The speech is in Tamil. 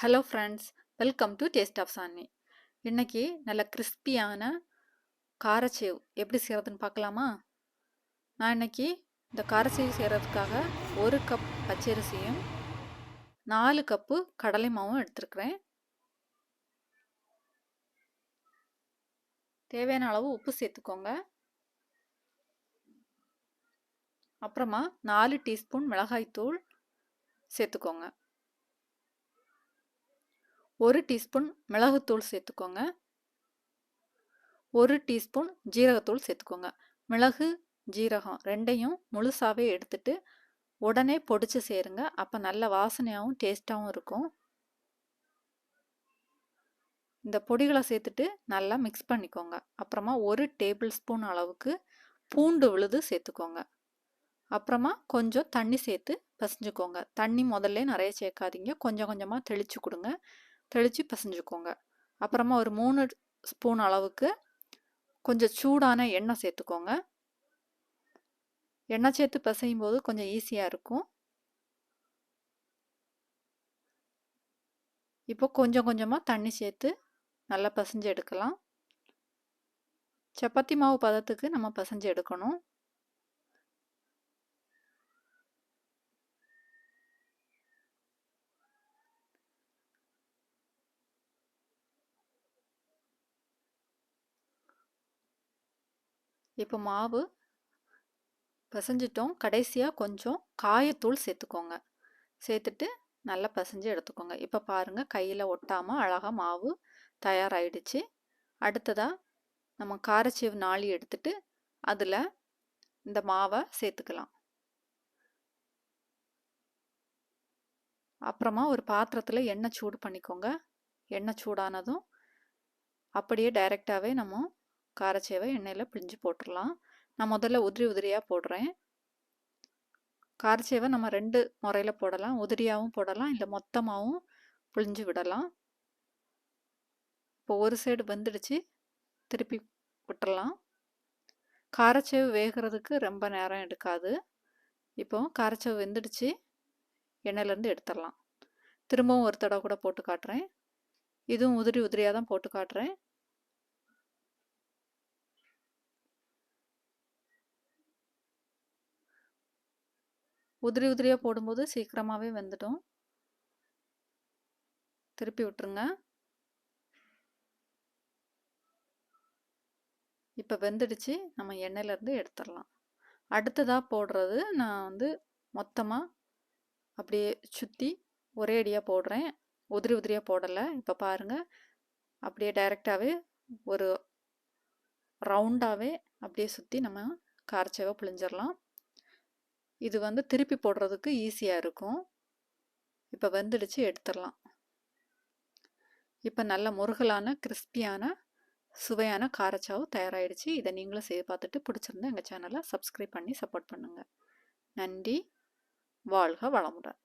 Hello friends, welcome to taste of Channi. இன்னைக்கு நல்ல கிறிஸ்பியான காரச்சேவ் எப்படி செய்கிறதுன்னு பார்க்கலாமா? நான் இன்னைக்கு இந்த காரச்சேவ் செய்கிறதுக்காக 1 கப் பச்சரிசியும் 4 கப்பு கடலை மாவும் எடுத்துருக்கிறேன். தேவையான அளவு உப்பு சேர்த்துக்கோங்க. அப்புறமா 4 டீஸ்பூன் மிளகாய்த்தூள் சேர்த்துக்கோங்க. 1 டீஸ்பூன் மிளகுத்தூள் சேர்த்துக்கோங்க. 1 டீஸ்பூன் ஜீரகத்தூள் சேர்த்துக்கோங்க. மிளகு ஜீரகம் ரெண்டையும் முழுசாகவே எடுத்துட்டு உடனே பொடிச்சு சேருங்க. அப்போ நல்ல வாசனையாகவும் டேஸ்ட்டாகவும் இருக்கும். இந்த பொடிகளை சேர்த்துட்டு நல்லா மிக்ஸ் பண்ணிக்கோங்க. அப்புறமா 1 டேபிள் ஸ்பூன் அளவுக்கு பூண்டு விழுது சேர்த்துக்கோங்க. அப்புறமா கொஞ்சம் தண்ணி சேர்த்து பசைஞ்சுக்கோங்க. தண்ணி முதல்ல நிறைய சேர்க்காதீங்க, கொஞ்சம் கொஞ்சமாக தெளித்து கொடுங்க. தெளித்து பசைஞ்சுக்கோங்க. அப்புறமா ஒரு 3 ஸ்பூன் அளவுக்கு கொஞ்சம் சூடான எண்ணெய் சேர்த்துக்கோங்க. எண்ணெய் சேர்த்து பிசையும் போது கொஞ்சம் ஈஸியாக இருக்கும். இப்போ கொஞ்சம் கொஞ்சமாக தண்ணி சேர்த்து நல்லா பிசைஞ்சு எடுக்கலாம். சப்பாத்தி மாவு பதத்துக்கு நம்ம பிசைஞ்சு எடுக்கணும். இப்போ மாவு பிசைஞ்சிட்டோம். கடைசியாக கொஞ்சம் காயத்தூள் சேர்த்துக்கோங்க. சேர்த்துட்டு நல்லா பிசைஞ்சு எடுத்துக்கோங்க. இப்போ பாருங்கள், கையில் ஒட்டாமல் அழகாக மாவு தயாராகிடுச்சு. அடுத்ததாக நம்ம காரச்சேவ் நாளி எடுத்துட்டு அதில் இந்த மாவை சேர்த்துக்கலாம். அப்புறமா ஒரு பாத்திரத்தில் எண்ணெய் சூடு பண்ணிக்கோங்க. எண்ணெய் சூடானதும் அப்படியே டைரெக்டாகவே நம்ம காரச்சேவை எண்ணெயில் பிழிஞ்சு போட்டுடலாம். நான் முதல்ல உதிரி உதிரியாக போடுறேன். காரச்சேவை நம்ம 2 முறையில் போடலாம். உதிரியாகவும் போடலாம், இல்லை மொத்தமாகவும் பிழிஞ்சு விடலாம். இப்போ ஒரு சைடு வெந்துடுச்சு, திருப்பி விட்டுறலாம். காரச்சேவு வேகிறதுக்கு ரொம்ப நேரம் எடுக்காது. இப்போ காரச்சேவு வெந்துடுச்சு, எண்ணெயிலேருந்து எடுத்துடலாம். திரும்பவும் ஒரு தடவை கூட போட்டு காட்டுறேன். இதுவும் உதிரி உதிரியாக தான் போட்டு காட்டுறேன். உதிரி உதிரியாக போடும்போது சீக்கிரமாகவே வெந்துடும். திருப்பி விட்டுருங்க. இப்போ வெந்துடுச்சு, நம்ம எண்ணெயிலேருந்து எடுத்துடலாம். அடுத்ததாக போடுறது நான் மொத்தமாக அப்படியே சுற்றி ஒரே அடியாக போடுறேன். உதிரி உதிரியாக போடலை. இப்போ பாருங்கள், அப்படியே டைரெக்டாகவே ஒரு ரவுண்டாகவே அப்படியே சுற்றி நம்ம காரச்சேவை பிழிஞ்சிடலாம். இது திருப்பி போடுறதுக்கு ஈஸியாக இருக்கும். இப்போ வெந்துடுச்சு, எடுத்துடலாம். இப்போ நல்ல முருகலான கிறிஸ்பியான சுவையான காரச்சாவு தயாராகிடுச்சு. இதை நீங்களும் செய்து பார்த்துட்டு பிடிச்சிருந்தா எங்கள் சேனலை சப்ஸ்கிரைப் பண்ணி சப்போர்ட் பண்ணுங்கள். நன்றி. வாழ்க வளமுடன்.